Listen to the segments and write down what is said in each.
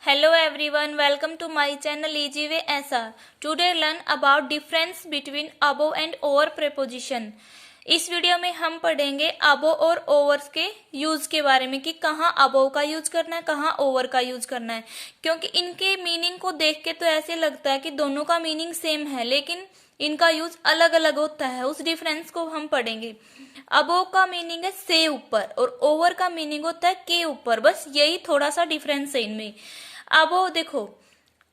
Hello everyone, welcome to my channel Easy Way SR. Today learn about difference between above and over preposition. इस video में हम पढ़ेंगे अबो और overs के use के बारे में कि कहाँ अबो का यूज करना है, कहाँ ओवर का यूज करना है। क्योंकि इनके मीनिंग को देख के तो ऐसे लगता है कि दोनों का मीनिंग सेम है, लेकिन इनका यूज अलग अलग होता है। उस डिफरेंस को हम पढ़ेंगे। अबो का मीनिंग है से ऊपर और ओवर का मीनिंग होता है के ऊपर। बस यही थोड़ा सा डिफरेंस है इनमें। अबो देखो,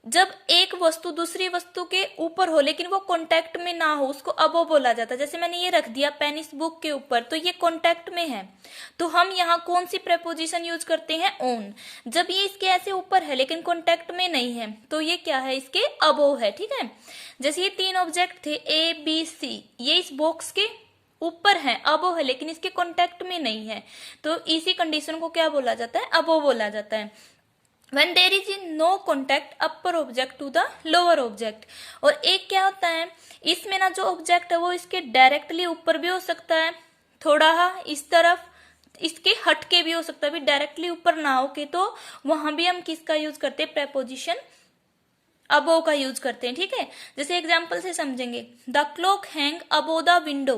जब एक वस्तु दूसरी वस्तु के ऊपर हो लेकिन वो कांटेक्ट में ना हो, उसको अबो बोला जाता है। जैसे मैंने ये रख दिया पेन इस बुक के ऊपर, तो ये कांटेक्ट में है, तो हम यहाँ कौन सी प्रेपोजिशन यूज करते हैं? ऑन। जब ये इसके ऐसे ऊपर है लेकिन कांटेक्ट में नहीं है, तो ये क्या है? इसके अबो है। ठीक है, जैसे ये तीन ऑब्जेक्ट थे ए बी सी, ये इस बॉक्स के ऊपर है, अबो है, लेकिन इसके कांटेक्ट में नहीं है, तो इसी कंडीशन को क्या बोला जाता है? अबो बोला जाता है। When there is no contact upper object to the lower object। और एक क्या होता है, इसमें ना जो ऑब्जेक्ट है वो इसके डायरेक्टली ऊपर भी हो सकता है, थोड़ा इस तरफ इसके हटके भी हो सकता है। भी डायरेक्टली ऊपर ना हो के, तो वहां भी हम किसका यूज करते हैं? प्रेपोजिशन अबो का यूज करते हैं। ठीक है, जैसे एग्जाम्पल से समझेंगे। The clock hang above the window,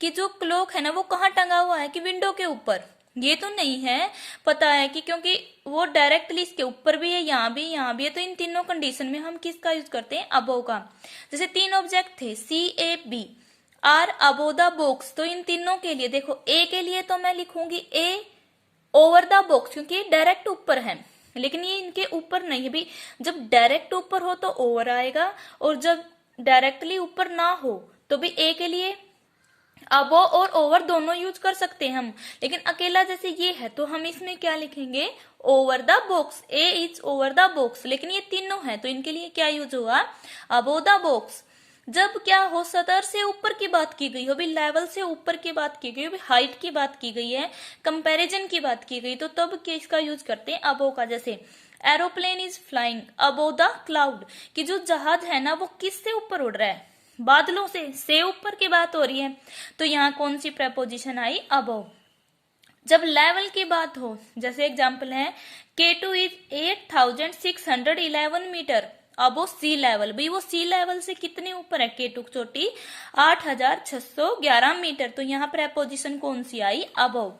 कि जो क्लॉक है ना वो कहाँ टंगा हुआ है? कि विंडो के ऊपर। ये तो नहीं है, पता है कि क्योंकि वो डायरेक्टली इसके ऊपर भी है, यहाँ भी है, तो इन तीनों कंडीशन में हम किसका यूज करते हैं? अबो का। जैसे तीन ऑब्जेक्ट थे C A B are above the box, तो इन तीनों के लिए देखो, ए के लिए तो मैं लिखूंगी ए ओवर द बॉक्स, क्योंकि ये डायरेक्ट ऊपर है, लेकिन ये इनके ऊपर नहीं है। भी जब डायरेक्ट ऊपर हो तो ओवर आएगा, और जब डायरेक्टली ऊपर ना हो तो भी ए के लिए अबो और ओवर दोनों यूज कर सकते हैं हम। लेकिन अकेला जैसे ये है तो हम इसमें क्या लिखेंगे? Over the box. A is over the box, लेकिन ये तीनों है तो इनके लिए क्या यूज हुआ? अबो द बॉक्स। जब क्या हो, सतर से ऊपर की बात की गई हो, भी लेवल से ऊपर की बात की गई हो, भी हाइट की बात की गई है, कंपैरिजन की बात की गई, तो तब किसका यूज करते हैं? अबो का। जैसे aeroplane is flying above the cloud, कि जो जहाज है ना वो किससे ऊपर उड़ रहा है? बादलों से ऊपर की बात हो रही है, तो यहाँ कौन सी प्रेपोजिशन आई? अबव। जब लेवल की बात हो, जैसे एग्जांपल है K2 is 8611 metre above sea level. भाई वो सी लेवल से कितने ऊपर है? K2 चोटी 8611 मीटर, तो यहाँ प्रेपोजिशन कौन सी आई? अबव।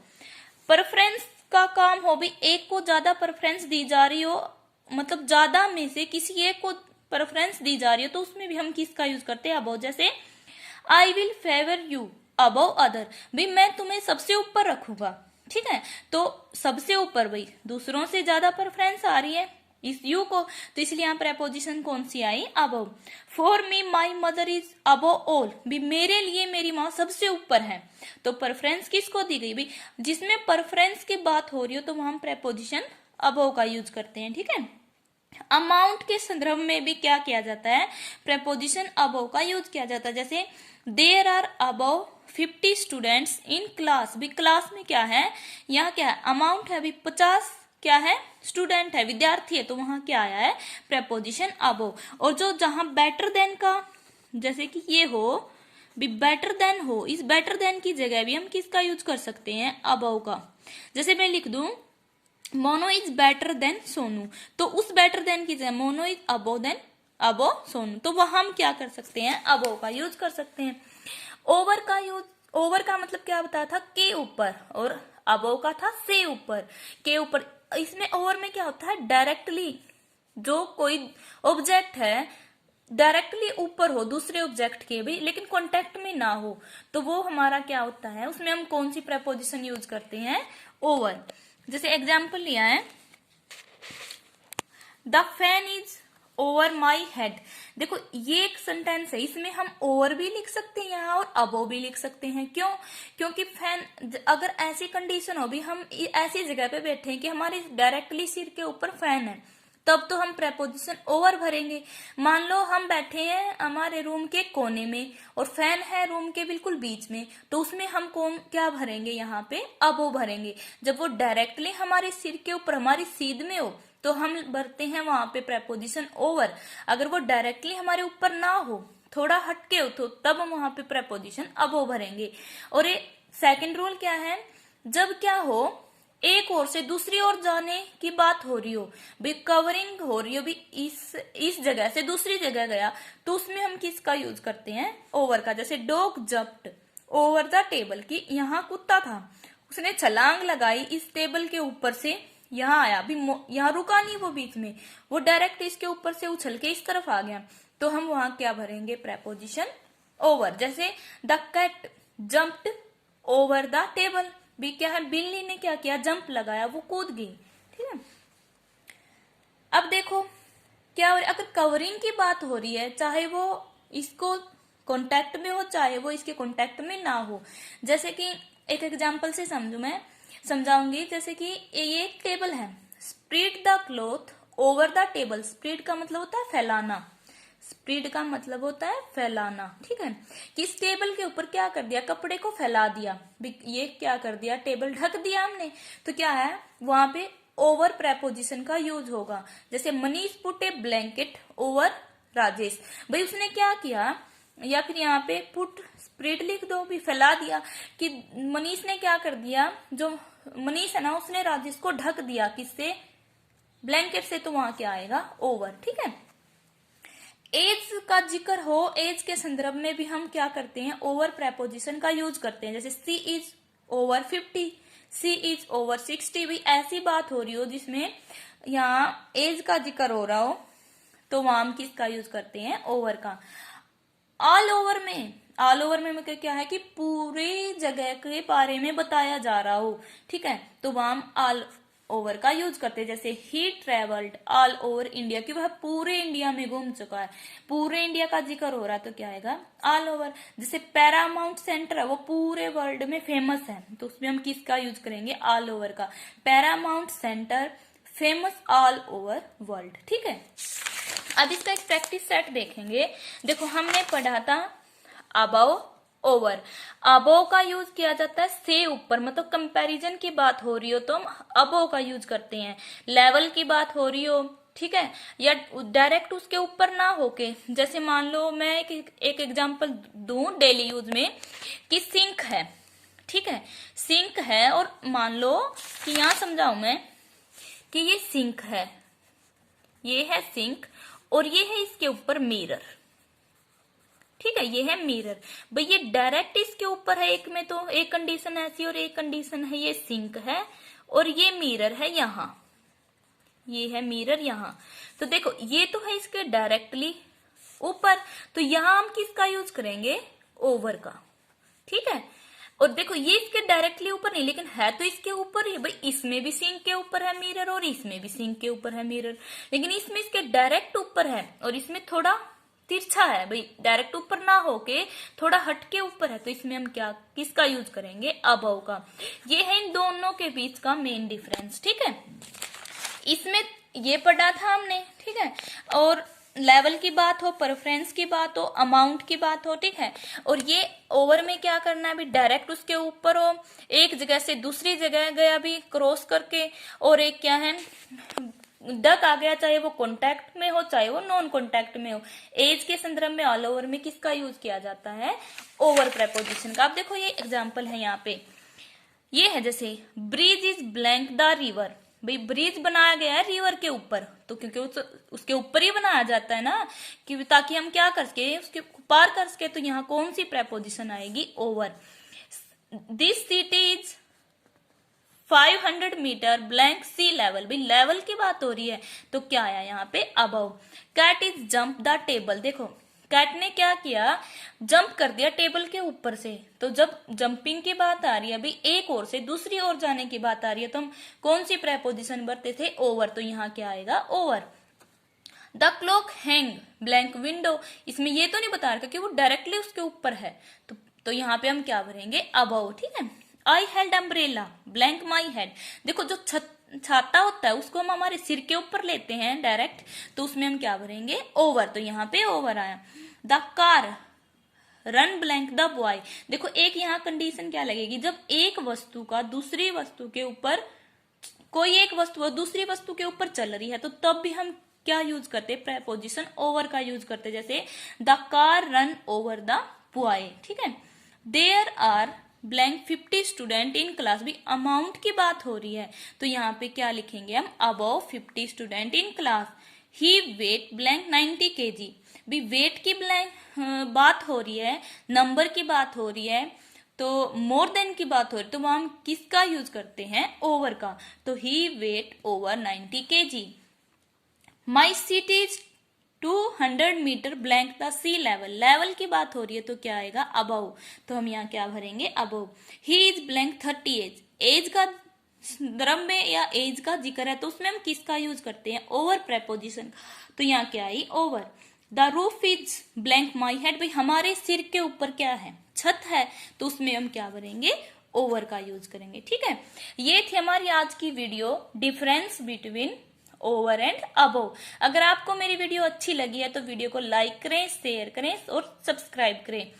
प्रेफरेंस का काम हो, भी एक को ज्यादा प्रेफरेंस दी जा रही हो, मतलब ज्यादा में से किसी एक को प्रेफरेंस दी जा रही है, तो उसमें भी हम किसका यूज करते हैं? अबव। जैसे I will favour you above other, भाई मैं तुम्हें सबसे ऊपर रखूंगा। ठीक है, तो सबसे ऊपर, भाई दूसरों से ज्यादा प्रेफरेंस आ रही है इस यू को, तो इसलिए यहाँ प्रेपोजिशन कौन सी आई? Above. For me my mother is above all, भी मेरे लिए मेरी माँ सबसे ऊपर है, तो प्रेफरेंस किसको दी गई? भाई जिसमें प्रेफरेंस की बात हो रही हो तो वहां हम प्रेपोजिशन अबव का यूज करते हैं। ठीक है, अमाउंट के संदर्भ में भी क्या किया जाता है? प्रेपोजिशन अबव का यूज किया जाता है। जैसे there are above 50 students in class, भी क्लास में क्या है? यहाँ क्या है? अमाउंट है, भी 50 क्या है? स्टूडेंट है, विद्यार्थी है, तो वहां क्या आया है? Preposition above. और जो जहां बेटर देन का, जैसे कि ये हो, भी बेटर देन हो, इस बेटर देन की जगह भी हम किसका यूज कर सकते हैं? अबव का। जैसे मैं लिख दूं mono is better than Sonu, तो उस बेटर देन की जगह मोनो इज अबो देन अबो सोनू, तो वह हम क्या कर सकते हैं? अबो का यूज कर सकते हैं। ओवर का यूज, ओवर का मतलब क्या बताया था? के ऊपर, और अबो का था से ऊपर, के ऊपर। इसमें ओवर में क्या होता है? डायरेक्टली जो कोई ऑब्जेक्ट है डायरेक्टली ऊपर हो दूसरे ऑब्जेक्ट के भी, लेकिन कांटेक्ट में ना हो, तो वो हमारा क्या होता है? उसमें हम कौन सी प्रेपोजिशन यूज करते हैं? ओवर। जैसे एग्जाम्पल लिया है the fan is over my head, देखो ये एक सेंटेंस है, इसमें हम ओवर भी लिख सकते हैं यहाँ और अबो भी लिख सकते हैं। क्यों? क्योंकि फैन, अगर ऐसी कंडीशन हो, भी हम ऐसी जगह पे बैठे हैं कि हमारे डायरेक्टली सिर के ऊपर फैन है, तब तो हम प्रेपोजिशन ओवर भरेंगे। मान लो हम बैठे हैं हमारे रूम के कोने में और फैन है रूम के बिल्कुल बीच में, तो उसमें हम कौन क्या भरेंगे? यहाँ पे अबो भरेंगे। जब वो डायरेक्टली हमारे सिर के ऊपर हमारी सीध में हो तो हम भरते हैं वहां पे प्रेपोजिशन ओवर। अगर वो डायरेक्टली हमारे ऊपर ना हो, थोड़ा हटके हो, तो तब हम वहां पे प्रेपोजिशन अबो भरेंगे। और ये सेकंड रूल क्या है? जब क्या हो, एक ओर से दूसरी ओर जाने की बात हो रही हो, भाई कवरिंग हो रही हो, भी इस जगह से दूसरी जगह गया, तो उसमें हम किसका यूज करते हैं, ओवर का। जैसे dog jumped over the table, की यहाँ कुत्ता था, उसने छलांग लगाई इस टेबल के ऊपर से यहाँ आया, भी यहाँ रुका नहीं वो बीच में, वो डायरेक्ट इसके ऊपर से उछल के इस तरफ आ गया, तो हम वहां क्या भरेंगे, प्रेपोजिशन ओवर। जैसे the cat jumped over the table, भी क्या है, बिल्ली ने क्या किया, जंप लगाया, वो कूद गई। ठीक है, अब देखो क्या हो रहा है, अगर कवरिंग की बात हो रही है, चाहे वो इसको कांटेक्ट में हो, चाहे वो इसके कांटेक्ट में ना हो। जैसे कि एक एग्जांपल से समझाऊंगी, जैसे कि ये एक टेबल है, spread the cloth over the table, spread का मतलब होता है फैलाना, स्प्रेड का मतलब होता है फैलाना। ठीक है, कि इस टेबल के ऊपर क्या कर दिया, कपड़े को फैला दिया, ये क्या कर दिया, टेबल ढक दिया हमने, तो क्या है, वहां पे ओवर प्रेपोजिशन का यूज होगा। जैसे मनीष पुट ए ब्लैंकेट ओवर राजेश, भाई उसने क्या किया, या फिर यहाँ पे पुट स्प्रेड लिख दो, भी फैला दिया, कि मनीष ने क्या कर दिया, जो मनीष है ना, उसने राजेश को ढक दिया, किससे, ब्लैंकेट से, तो वहां क्या आएगा, ओवर। ठीक है, एज का जिक्र हो, एज के संदर्भ में भी हम क्या करते हैं, ओवर प्रेपोजिशन का यूज करते हैं। जैसे she is over 50, she is over 60, भी ऐसी बात हो रही हो जिसमें यहाँ एज का जिक्र हो रहा हो, तो वहां हम किसका यूज करते हैं, ओवर का। ऑल ओवर में क्या है, कि पूरे जगह के बारे में बताया जा रहा हो। ठीक है, तो वहां हम ऑल ओवर का यूज करते हैं। जैसे ही ट्रेवल्ड ऑल ओवर इंडिया, कि वह पूरे इंडिया में घूम चुका है, पूरे इंडिया का जिक्र हो रहा है, तो क्या आएगा, ऑल ओवर। जैसे पैरामाउंट सेंटर है, वो पूरे वर्ल्ड में फेमस है, तो उसमें हम किसका यूज करेंगे, ऑल ओवर का। Paramount centre famous all over world. ठीक है, अब इसका एक प्रैक्टिस सेट देखेंगे। देखो हमने पढ़ा था अबव ओवर, अबव का यूज किया जाता है से ऊपर, मतलब कंपैरिजन की बात हो रही हो तो हम अबव का यूज करते हैं, लेवल की बात हो रही हो, ठीक है, या डायरेक्ट उसके ऊपर ना होके, जैसे मान लो मैं एक एग्जांपल दूं डेली यूज में, कि सिंक है, ठीक है, सिंक है, और मान लो कि यहां समझाऊं मैं कि ये सिंक है, ये है सिंक, और ये है इसके ऊपर मिरर। ठीक है, ये है मिरर, भाई ये डायरेक्ट इसके ऊपर है, एक में तो एक कंडीशन ऐसी और एक कंडीशन है, ये सिंक है और ये मिरर है यहां, ये है मिरर यहां, तो देखो ये तो है इसके डायरेक्टली ऊपर, तो यहां हम किसका यूज करेंगे, ओवर का। ठीक है, और देखो ये इसके डायरेक्टली ऊपर नहीं, लेकिन है तो इसके ऊपर ही, भाई इसमें भी सिंक के ऊपर है मिरर और इसमें भी सिंक के ऊपर है मिरर, लेकिन इसमें इसके डायरेक्ट ऊपर है और इसमें थोड़ा तिरछा है, भाई डायरेक्ट ऊपर ना होके थोड़ा हटके ऊपर है, तो इसमें हम क्या किसका यूज करेंगे, अबव का। ये है इन दोनों के बीच का मेन डिफरेंस। ठीक है, इसमें ये पढ़ा था हमने, ठीक है, और लेवल की बात हो, प्रेफरेंस की बात हो, अमाउंट की बात हो, ठीक है, और ये ओवर में क्या करना है, भी डायरेक्ट उसके ऊपर हो, एक जगह से दूसरी जगह गया भी क्रॉस करके, और एक क्या है, डक आ गया, चाहे वो कॉन्टैक्ट में हो चाहे वो नॉन कॉन्टैक्ट में हो। एज के संदर्भ में ऑल ओवर में किसका यूज किया जाता है, ओवर प्रेपोजिशन का। अब देखो ये एग्जाम्पल है यहाँ पे, ये है जैसे bridge is blank the river, भाई ब्रिज बनाया गया है रिवर के ऊपर, तो क्योंकि उसके ऊपर ही बनाया जाता है ना, कि ताकि हम क्या कर सके, उसके पार कर सके, तो यहाँ कौन सी प्रेपोजिशन आएगी, over. This city is 500 metre blank sea level, भाई लेवल की बात हो रही है, तो क्या आया यहाँ पे, above. Cat is jump the table, देखो कैट ने क्या किया, जंप कर दिया टेबल के ऊपर से, तो जब जंपिंग की बात आ रही है, भाई एक ओर से दूसरी ओर जाने की बात आ रही है, तो हम कौन सी प्रेपोजिशन बरते थे, ओवर, तो यहाँ क्या आएगा, over. The clock hang blank window, इसमें ये तो नहीं बता रहा कि वो डायरेक्टली उसके ऊपर है, तो यहाँ पे हम क्या भरेंगे, अबव। ठीक है, I held umbrella blank my head, देखो जो छाता होता है उसको हम हमारे सिर के ऊपर लेते हैं डायरेक्ट, तो उसमें हम क्या भरेंगे, ओवर, तो यहाँ पे ओवर आया। The car run blank the boy, देखो एक यहाँ कंडीशन क्या लगेगी, जब एक वस्तु का दूसरी वस्तु के ऊपर, कोई एक वस्तु दूसरी वस्तु के ऊपर चल रही है, तो तब भी हम क्या यूज करते, प्रेपोजिशन ओवर का यूज करते, जैसे the car run over the boy. ठीक है, there are blank 50 student in class. भी अमाउंट की बात हो रही है तो यहाँ पे क्या लिखेंगे हम, above 50 student in class. He weight blank 90 kg। भी वेट की ब्लैंक बात हो रही है, नंबर की बात हो रही है, तो मोर देन की बात हो रही है, तो वहां हम किसका यूज करते हैं, ओवर का। तो he weight over 90 kg। My seat is 200 metre blank the sea level. Level की बात हो रही है तो क्या आएगा, अबव। तो हम यहाँ क्या भरेंगे, above. He is blank 30 age. Age का संदर्भ में या एज का जिक्र है तो उसमें हम किसका यूज करते हैं, ओवर प्रेपोजिशन। तो यहाँ क्या आई, over. The roof is blank my head. भाई हमारे सिर के ऊपर क्या है, छत है, तो उसमें हम क्या भरेंगे, ओवर का यूज करेंगे। ठीक है, ये थी हमारी आज की video, difference between over and above. अगर आपको मेरी वीडियो अच्छी लगी है तो वीडियो को लाइक करें, शेयर करें और सब्सक्राइब करें।